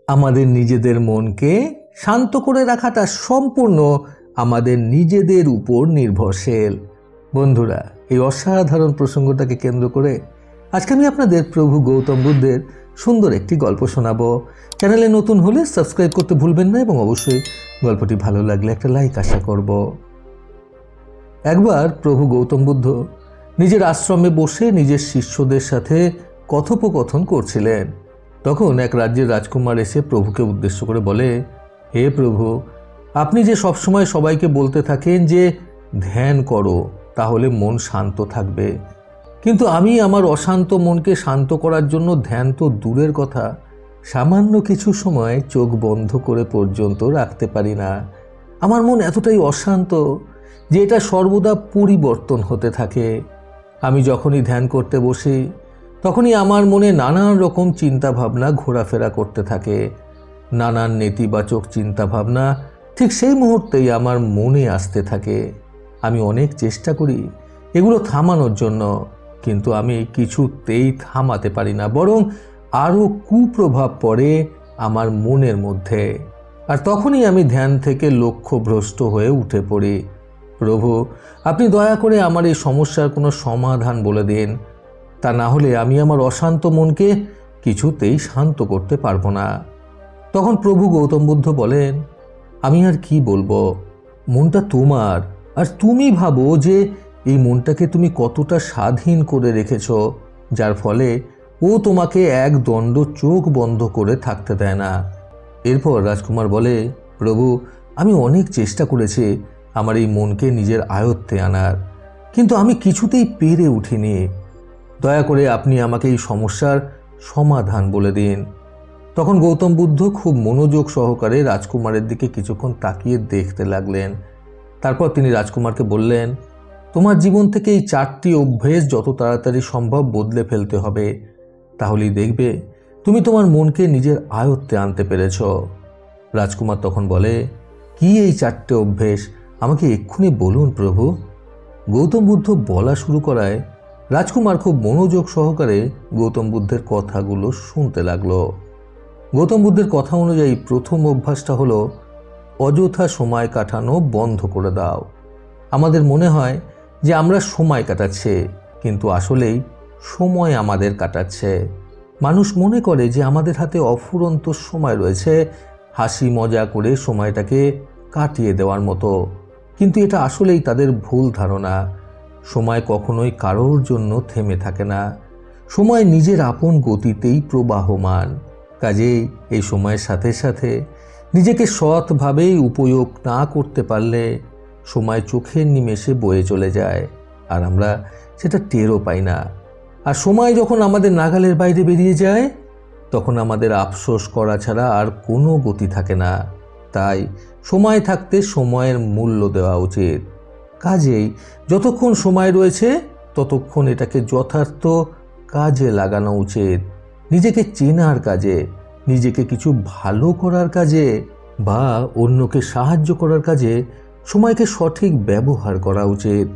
আমাদের নিজেদের মনকে শান্ত করে রাখাটা সম্পূর্ণ আমাদের নিজেদের উপর নির্ভরশীল। বন্ধুরা, এই অসাধারণ প্রসঙ্গটাকে কেন্দ্র করে আজকে আমি আপনাদের প্রভু গৌতম বুদ্ধের সুন্দর একটি গল্প শোনাবো। চ্যানেলে নতুন হলে সাবস্ক্রাইব করতে ভুলবেন না এবং অবশ্যই গল্পটি ভালো লাগলে একটা লাইক আশা করব। একবার প্রভু গৌতম বুদ্ধ নিজের আশ্রমে বসে নিজের শিষ্যদের সাথে কথোপকথন করছিলেন। তখন এক রাজ্যের রাজকুমার এসে প্রভুকে উদ্দেশ্য করে বলে, হে প্রভু, আপনি যে সবসময় সবাইকে বলতে থাকেন যে ধ্যান করো, তাহলে মন শান্ত থাকবে, কিন্তু আমি আমার অশান্ত মনকে শান্ত করার জন্য ধ্যান তো দূরের কথা, সামান্য কিছু সময় চোখ বন্ধ করে পর্যন্ত রাখতে পারি না। আমার মন এতটাই অশান্ত যে এটা সর্বদা পরিবর্তন হতে থাকে। আমি যখনই ধ্যান করতে বসি তখনই আমার মনে নানান রকম চিন্তাভাবনা ঘোরাফেরা করতে থাকে। নানান নেতিবাচক চিন্তাভাবনা ঠিক সেই মুহূর্তেই আমার মনে আসতে থাকে। আমি অনেক চেষ্টা করি এগুলো থামানোর জন্য, কিন্তু আমি কিছুতেই থামাতে পারি না, বরং আরও কুপ্রভাব পড়ে আমার মনের মধ্যে। আর তখনই আমি ধ্যান থেকে লক্ষ্যভ্রষ্ট হয়ে উঠে পড়ি। প্রভু, আপনি দয়া করে আমার এই সমস্যার কোনো সমাধান বলে দিন, তা না হলে আমি আমার অশান্ত মনকে কিছুতেই শান্ত করতে পারবো না। তখন প্রভু গৌতম বুদ্ধ বলেন, আমি আর কি বলবো, মনটা তোমার, আর তুমি ভাবো যে এই মনটাকে তুমি কতটা স্বাধীন করে রেখেছ, যার ফলে ও তোমাকে এক দণ্ড চোখ বন্ধ করে থাকতে দেয় না। এরপর রাজকুমার বলে, প্রভু, আমি অনেক চেষ্টা করেছি আমার এই মনকে নিজের আয়ত্তে আনার, কিন্তু আমি কিছুতেই পেরে উঠিনি। দয়া করে আপনি আমাকে এই সমস্যার সমাধান বলে দিন। তখন গৌতম বুদ্ধ খুব মনোযোগ সহকারে রাজকুমারের দিকে কিছুক্ষণ তাকিয়ে দেখতে লাগলেন। তারপর তিনি রাজকুমারকে বললেন, তোমার জীবন থেকে এই 4টি অভ্যেস যত তাড়াতাড়ি সম্ভব বদলে ফেলতে হবে, তাহলেই দেখবে তুমি তোমার মনকে নিজের আয়ত্তে আনতে পেরেছ। রাজকুমার তখন বলে, কি এই 4টে অভ্যেস, আমাকে এক্ষুনি বলুন প্রভু। গৌতম বুদ্ধ বলা শুরু করায় রাজকুমার খুব মনোযোগ সহকারে গৌতম বুদ্ধের কথাগুলো শুনতে লাগলো। গৌতম বুদ্ধের কথা অনুযায়ী প্রথম অভ্যাসটা হলো অযথা সময় কাটানো বন্ধ করে দাও। আমাদের মনে হয় যে আমরা সময় কাটাচ্ছি, কিন্তু আসলেই সময় আমাদের কাটাচ্ছে। মানুষ মনে করে যে আমাদের হাতে অফুরন্ত সময় রয়েছে হাসি মজা করে সময়টাকে কাটিয়ে দেওয়ার মতো, কিন্তু এটা আসলেই তাদের ভুল ধারণা। সময় কখনোই কারোর জন্য থেমে থাকে না। সময় নিজের আপন গতিতেই প্রবাহমান। কাজেই এই সময়ের সাথে সাথে নিজেকে সৎভাবেই উপয়োগ না করতে পারলে সময় চোখের নিমেষে বয়ে চলে যায়, আর আমরা সেটা টেরও পাই না। আর সময় যখন আমাদের নাগালের বাইরে বেরিয়ে যায়, তখন আমাদের আফসোস করা ছাড়া আর কোনো গতি থাকে না। তাই সময় থাকতে সময়ের মূল্য দেওয়া উচিত। কাজেই যতক্ষণ সময় রয়েছে ততক্ষণ এটাকে যথার্থ কাজে লাগানো উচিত। নিজেকে চেনার কাজে, নিজেকে কিছু ভালো করার কাজে বা অন্যকে সাহায্য করার কাজে সময়কে সঠিক ব্যবহার করা উচিত।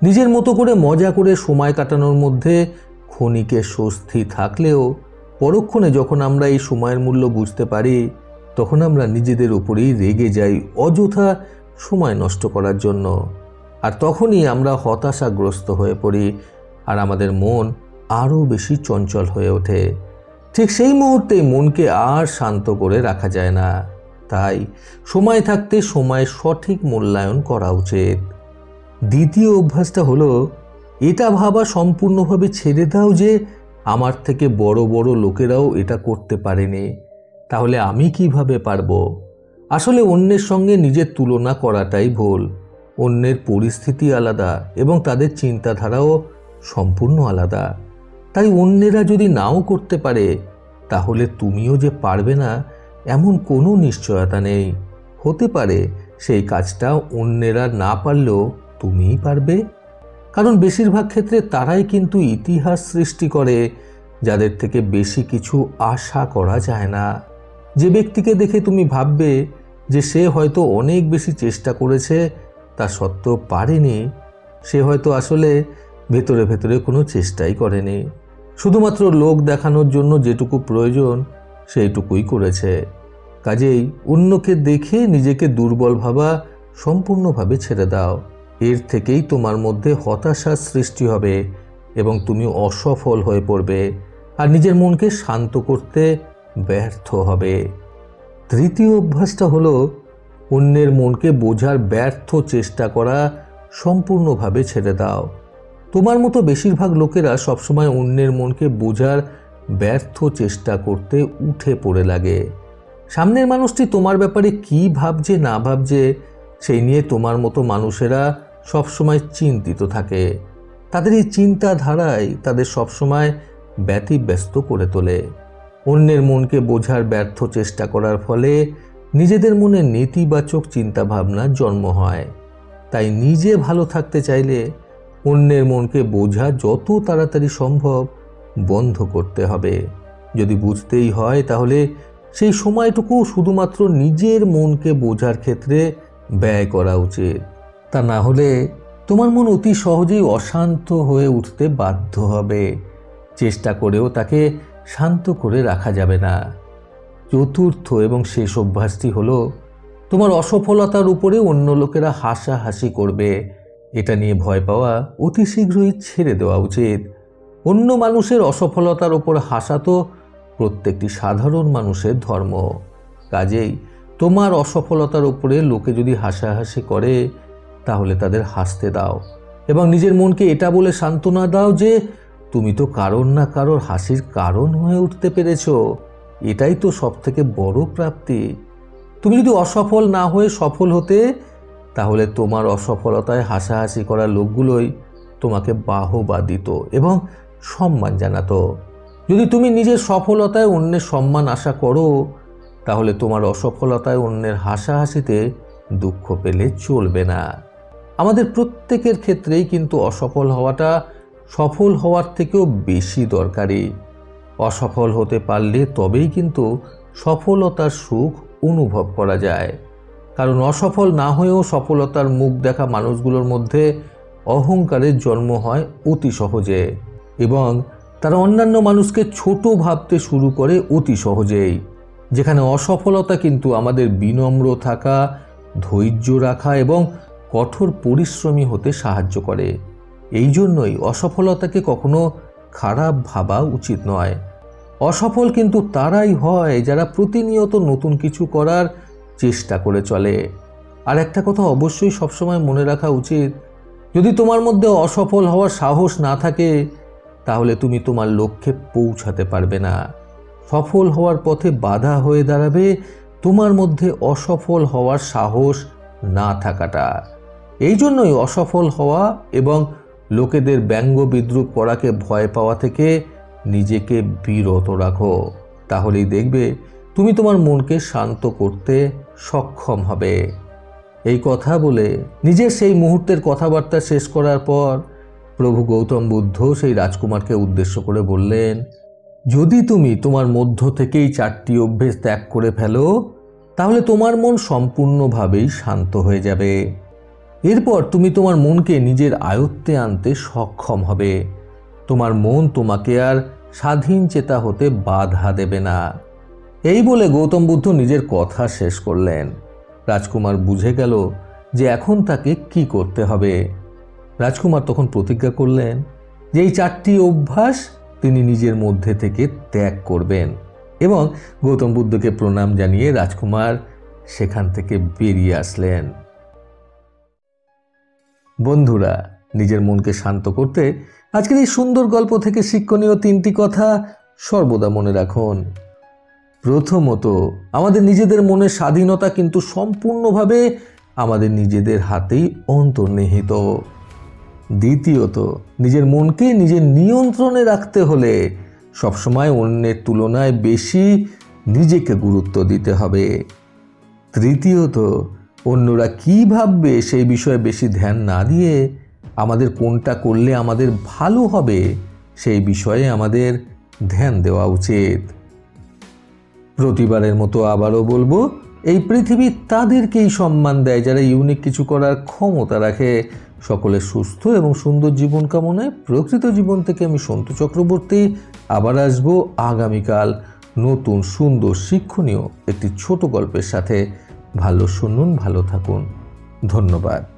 নিজের মতো করে মজা করে সময় কাটানোর মধ্যে ক্ষণিকের স্বস্তি থাকলেও পরক্ষণে যখন আমরা এই সময়ের মূল্য বুঝতে পারি, তখন আমরা নিজেদের উপরেই রেগে যাই অযথা সময় নষ্ট করার জন্য। আর তখনই আমরা হতাশাগ্রস্ত হয়ে পড়ি, আর আমাদের মন আরও বেশি চঞ্চল হয়ে ওঠে। ঠিক সেই মুহূর্তেই মনকে আর শান্ত করে রাখা যায় না। তাই সময় থাকতে সময়ের সঠিক মূল্যায়ন করা উচিত। দ্বিতীয় অভ্যাসটা হলো এটা ভাবা সম্পূর্ণভাবে ছেড়ে দাও যে আমার থেকে বড় বড় লোকেরাও এটা করতে পারেনি, তাহলে আমি কিভাবে পারবো। আসলে অন্যের সঙ্গে নিজের তুলনা করাটাই ভুল। অন্যের পরিস্থিতি আলাদা এবং তাদের চিন্তাধারাও সম্পূর্ণ আলাদা। তাই অন্যেরা যদি নাও করতে পারে, তাহলে তুমিও যে পারবে না এমন কোনো নিশ্চয়তা নেই। হতে পারে সেই কাজটা অন্যেরা না পারলেও তুমিই পারবে। কারণ বেশিরভাগ ক্ষেত্রে তারাই কিন্তু ইতিহাস সৃষ্টি করে যাদের থেকে বেশি কিছু আশা করা যায় না। যে ব্যক্তিকে দেখে তুমি ভাববে যে সে হয়তো অনেক বেশি চেষ্টা করেছে, তা সত্ত্বেও পারেনি, সে হয়তো আসলে ভেতরে ভেতরে কোনো চেষ্টাই করেনি। শুধুমাত্র লোক দেখানোর জন্য যেটুকু প্রয়োজন সেইটুকুই করেছে। কাজেই অন্যকে দেখে নিজেকে দুর্বল ভাবা সম্পূর্ণভাবে ছেড়ে দাও। এর থেকেই তোমার মধ্যে হতাশার সৃষ্টি হবে এবং তুমি অসফল হয়ে পড়বে আর নিজের মনকে শান্ত করতে ব্যর্থ হবে। তৃতীয় অভ্যাসটা হলো অন্যের মনকে বোঝার ব্যর্থ চেষ্টা করা সম্পূর্ণভাবে ছেড়ে দাও। তোমার মতো বেশিরভাগ লোকেরা সবসময় অন্যের মনকে বোঝার ব্যর্থ চেষ্টা করতে উঠে পড়ে লাগে। সামনের মানুষটি তোমার ব্যাপারে কি ভাবছে না ভাবছে সেই নিয়ে তোমার মতো মানুষেরা সবসময় চিন্তিত থাকে। তাদের এই চিন্তাধারায় তাদের সবসময় ব্যতিব্যস্ত করে তোলে। অন্যের মনকে বোঝার ব্যর্থ চেষ্টা করার ফলে নিজেদের মনে নেতিবাচক চিন্তাভাবনার জন্ম হয়। তাই নিজে ভালো থাকতে চাইলে অন্যের মনকে বোঝা যত তাড়াতাড়ি সম্ভব বন্ধ করতে হবে। যদি বুঝতেই হয় তাহলে সেই সময়টুকু শুধুমাত্র নিজের মনকে বোঝার ক্ষেত্রে ব্যয় করা উচিত। তা না হলে তোমার মন অতি সহজেই অশান্ত হয়ে উঠতে বাধ্য হবে। চেষ্টা করেও তাকে শান্ত করে রাখা যাবে না। চতুর্থ এবং শেষ অভ্যাসটি হলো তোমার অসফলতার উপরে অন্য লোকেরা হাসাহাসি করবে এটা নিয়ে ভয় পাওয়া অতি শীঘ্রই ছেড়ে দেওয়া উচিত। অন্য মানুষের অসফলতার উপর হাসা তো প্রত্যেকটি সাধারণ মানুষের ধর্ম। কাজেই তোমার অসফলতার উপরে লোকে যদি হাসাহাসি করে তাহলে তাদের হাসতে দাও এবং নিজের মনকে এটা বলে সান্ত্বনা দাও যে তুমি তো কারোর না কারোর হাসির কারণ হয়ে উঠতে পেরেছো। এটাই তো সবথেকে বড় প্রাপ্তি। তুমি যদি অসফল না হয়ে সফল হতে তাহলে তোমার অসফলতায় হাসাহাসি করা লোকগুলোই তোমাকে বাহবা দিত এবং সম্মান জানাতো। যদি তুমি নিজের সফলতায় অন্যের সম্মান আশা করো তাহলে তোমার অসফলতায় অন্যের হাসাহাসিতে দুঃখ পেলে চলবে না। আমাদের প্রত্যেকের ক্ষেত্রেই কিন্তু অসফল হওয়াটা সফল হওয়ার থেকেও বেশি দরকারি। অসফল হতে পারলে তবেই কিন্তু সফলতার সুখ অনুভব করা যায়। কারণ অসফল না হয়েও সফলতার মুখ দেখা মানুষগুলোর মধ্যে অহংকারের জন্ম হয় অতি সহজে এবং তারা অন্যান্য মানুষকে ছোট ভাবতে শুরু করে অতি সহজেই। যেখানে অসফলতা কিন্তু আমাদের বিনম্র থাকা, ধৈর্য রাখা এবং কঠোর পরিশ্রমী হতে সাহায্য করে। এই জন্যই অসফলতাকে কখনো খারাপ ভাবা উচিত নয়। অসফল কিন্তু তারাই হয় যারা প্রতিনিয়ত নতুন কিছু করার চেষ্টা করে চলে। আর একটা কথা অবশ্যই সবসময় মনে রাখা উচিত, যদি তোমার মধ্যে অসফল হওয়ার সাহস না থাকে তাহলে তুমি তোমার লক্ষ্যে পৌঁছাতে পারবে না। সফল হওয়ার পথে বাধা হয়ে দাঁড়াবে তোমার মধ্যে অসফল হওয়ার সাহস না থাকাটা। এই জন্যই অসফল হওয়া এবং লোকেদের ব্যঙ্গ বিদ্রূপ করাকে ভয় পাওয়া থেকে নিজেকে বিরত রাখো। তাহলেই দেখবে তুমি তোমার মনকে শান্ত করতে সক্ষম হবে। এই কথা বলে নিজের সেই মুহূর্তের কথাবার্তা শেষ করার পর প্রভু গৌতম বুদ্ধ সেই রাজকুমারকে উদ্দেশ্য করে বললেন, যদি তুমি তোমার মধ্য থেকেই 4টি অভ্যেস ত্যাগ করে ফেলো তাহলে তোমার মন সম্পূর্ণভাবেই শান্ত হয়ে যাবে। এরপর তুমি তোমার মনকে নিজের আয়ত্তে আনতে সক্ষম হবে। তোমার মন তোমাকে আর স্বাধীন চেতা হতে বাধা দেবে না। এই বলে গৌতম বুদ্ধ নিজের কথা শেষ করলেন। রাজকুমার বুঝে গেল যে এখন তাকে কি করতে হবে। রাজকুমার তখন প্রতিজ্ঞা করলেন যে এই 4টি অভ্যাস তিনি নিজের মধ্যে থেকে ত্যাগ করবেন এবং গৌতম বুদ্ধকে প্রণাম জানিয়ে রাজকুমার সেখান থেকে বেরিয়ে আসলেন। বন্ধুরা, নিজের মনকে শান্ত করতে আজকের এই সুন্দর গল্প থেকে শিক্ষণীয় 3টি কথা সর্বদা মনে রাখুন। প্রথমত, আমাদের নিজেদের মনের স্বাধীনতা কিন্তু সম্পূর্ণভাবে আমাদের নিজেদের হাতেই অন্তর্নিহিত। দ্বিতীয়ত, নিজের মনকে নিজের নিয়ন্ত্রণে রাখতে হলে সবসময় অন্যের তুলনায় বেশি নিজেকে গুরুত্ব দিতে হবে। তৃতীয়ত, অন্যরা কি ভাববে সেই বিষয়ে বেশি ধ্যান না দিয়ে আমাদের কোনটা করলে আমাদের ভালো হবে সেই বিষয়ে আমাদের ধ্যান দেওয়া উচিত। প্রতিবারের মতো আবারও বলবো, এই পৃথিবী তাদেরকেই সম্মান দেয় যারা ইউনিক কিছু করার ক্ষমতা রাখে। সকলের সুস্থ এবং সুন্দর জীবন কামনায় প্রকৃত জীবন থেকে আমি সন্তু চক্রবর্তী আবার আসবো আগামীকাল নতুন সুন্দর শিক্ষণীয় একটি ছোট গল্পের সাথে। ভালো শুনুন, ভালো থাকুন। ধন্যবাদ।